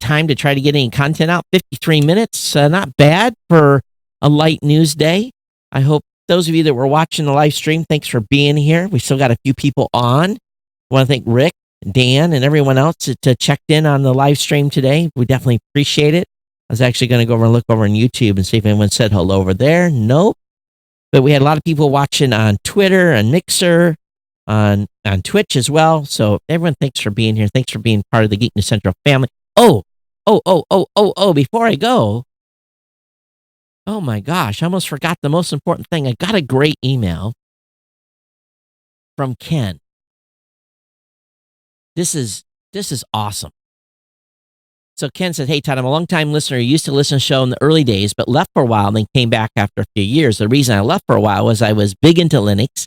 Speaker 1: time to try to get any content out. 53 minutes, not bad for a light news day. I hope those of you that were watching the live stream, thanks for being here. We still got a few people on. I want to thank Rick, Dan, and everyone else to checked in on the live stream today. We definitely appreciate it. I was actually going to go over and look over on YouTube and see if anyone said hello over there. Nope. But we had a lot of people watching on Twitter and Mixer, on Twitch as well. So everyone, thanks for being here. Thanks for being part of the Geek News Central family. Before I go, oh my gosh, I almost forgot the most important thing. I got a great email from Ken. This is awesome. So Ken said, "Hey, Todd, I'm a long-time listener. I used to listen to the show in the early days, but left for a while and then came back after a few years. The reason I left for a while was I was big into Linux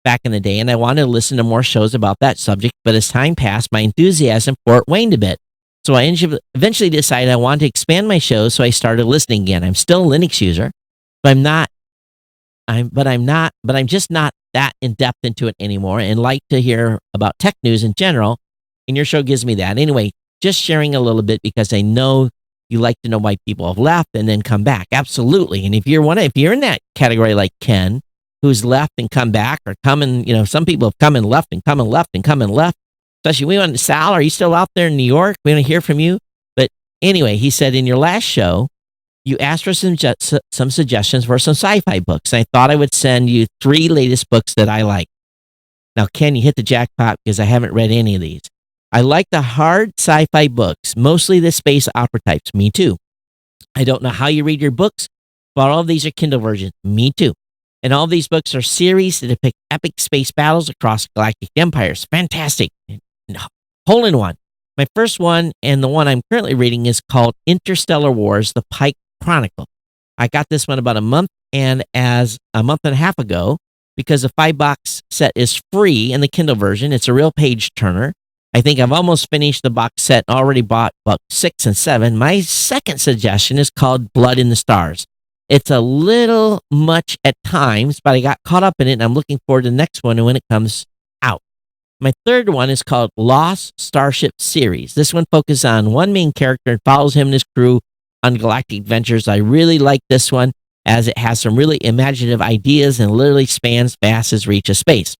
Speaker 1: back in the day, and I wanted to listen to more shows about that subject, but as time passed, my enthusiasm for it waned a bit. So I eventually decided I wanted to expand my shows, so I started listening again. I'm still a Linux user, but I'm just not that in-depth into it anymore and like to hear about tech news in general, and your show gives me that. Anyway, just sharing a little bit because I know you like to know why people have left and then come back. Absolutely. And if you're in that category like Ken, who's left and come back, or some people have come and left and come and left and come and left. Especially, we want Sal, are you still out there in New York? We want to hear from you. But anyway, he said in your last show, you asked for some suggestions for some sci-fi books. And I thought I would send you 3 latest books that I like. Now, Ken, you hit the jackpot because I haven't read any of these. I like the hard sci-fi books, mostly the space opera types. Me too. I don't know how you read your books, but all of these are Kindle versions. Me too. And all of these books are series that depict epic space battles across galactic empires. Fantastic. Hole in one. My first one, and the one I'm currently reading, is called Interstellar Wars: The Pike Chronicle. I got this one about a month and a half ago because the 5-box set is free in the Kindle version. It's a real page turner. I think I've almost finished the box set, already bought book 6 and 7. My second suggestion is called Blood in the Stars. It's a little much at times, but I got caught up in it, and I'm looking forward to the next one when it comes out. My third one is called Lost Starship Series. This one focuses on one main character and follows him and his crew on galactic adventures. I really like this one as it has some really imaginative ideas and literally spans vast reach of space.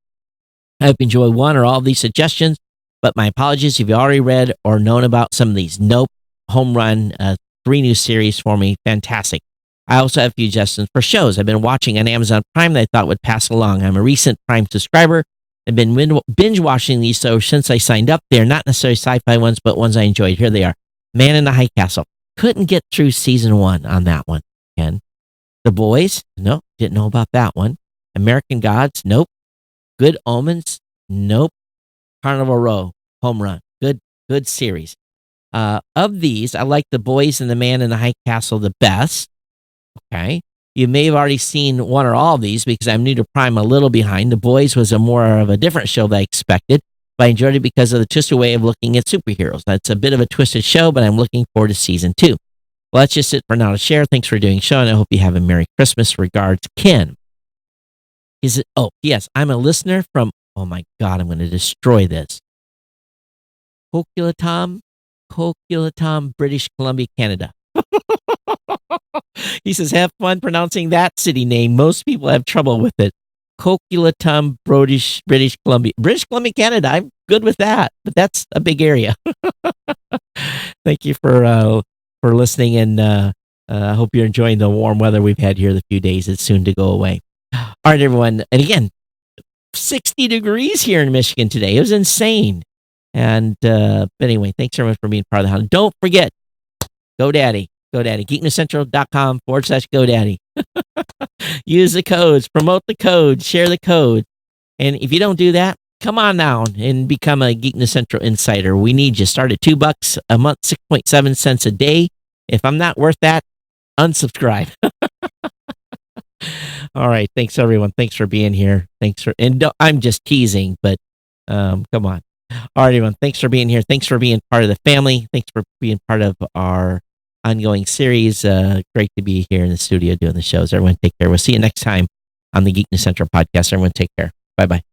Speaker 1: I hope you enjoy one or all of these suggestions, but my apologies if you already read or known about some of these. Nope. Home run, 3 new series for me. Fantastic. I also have a few suggestions for shows I've been watching on Amazon Prime that I thought would pass along. I'm a recent Prime subscriber. I've been binge watching these so since I signed up. They're not necessarily sci-fi ones, but ones I enjoyed. Here they are. Man in the High Castle. Couldn't get through season 1 on that one. Ken. The Boys. Nope. Didn't know about that one. American Gods. Nope. Good Omens. Nope. Carnival Row. Home run. Good series. Of these, I like The Boys and The Man in the High Castle the best. Okay. You may have already seen one or all of these because I'm new to Prime, a little behind. The Boys was a more of a different show than I expected, but I enjoyed it because of the twisted way of looking at superheroes. That's a bit of a twisted show, but I'm looking forward to season 2. Well, that's just it for now to share. Thanks for doing the show, and I hope you have a Merry Christmas. Regards, Ken. Oh, yes, I'm a listener from, oh my God, I'm going to destroy this. Coquitlam, British Columbia, Canada. He says, have fun pronouncing that city name. Most people have trouble with it. Coquitlam, British Columbia. British Columbia, Canada. I'm good with that, but that's a big area. Thank you for listening, and I hope you're enjoying the warm weather we've had here the few days. It's soon to go away. All right, everyone. And again, 60 degrees here in Michigan today. It was insane. And but anyway, thanks so much for being part of the house. Don't forget, GoDaddy. geeknewscentral.com/GoDaddy. Use the codes, promote the codes, share the code. And if you don't do that, come on down and become a Geek News Central insider. We need you. Start at $2 a month, 6.7 cents a day. If I'm not worth that, unsubscribe. All right. Thanks, everyone. Thanks for being here. I'm just teasing, but come on. All right, everyone. Thanks for being here. Thanks for being part of the family. Thanks for being part of our ongoing series. Great to be here in the studio doing the shows. Everyone take care. We'll see you next time on the Geek News Central podcast. Everyone take care. Bye-bye.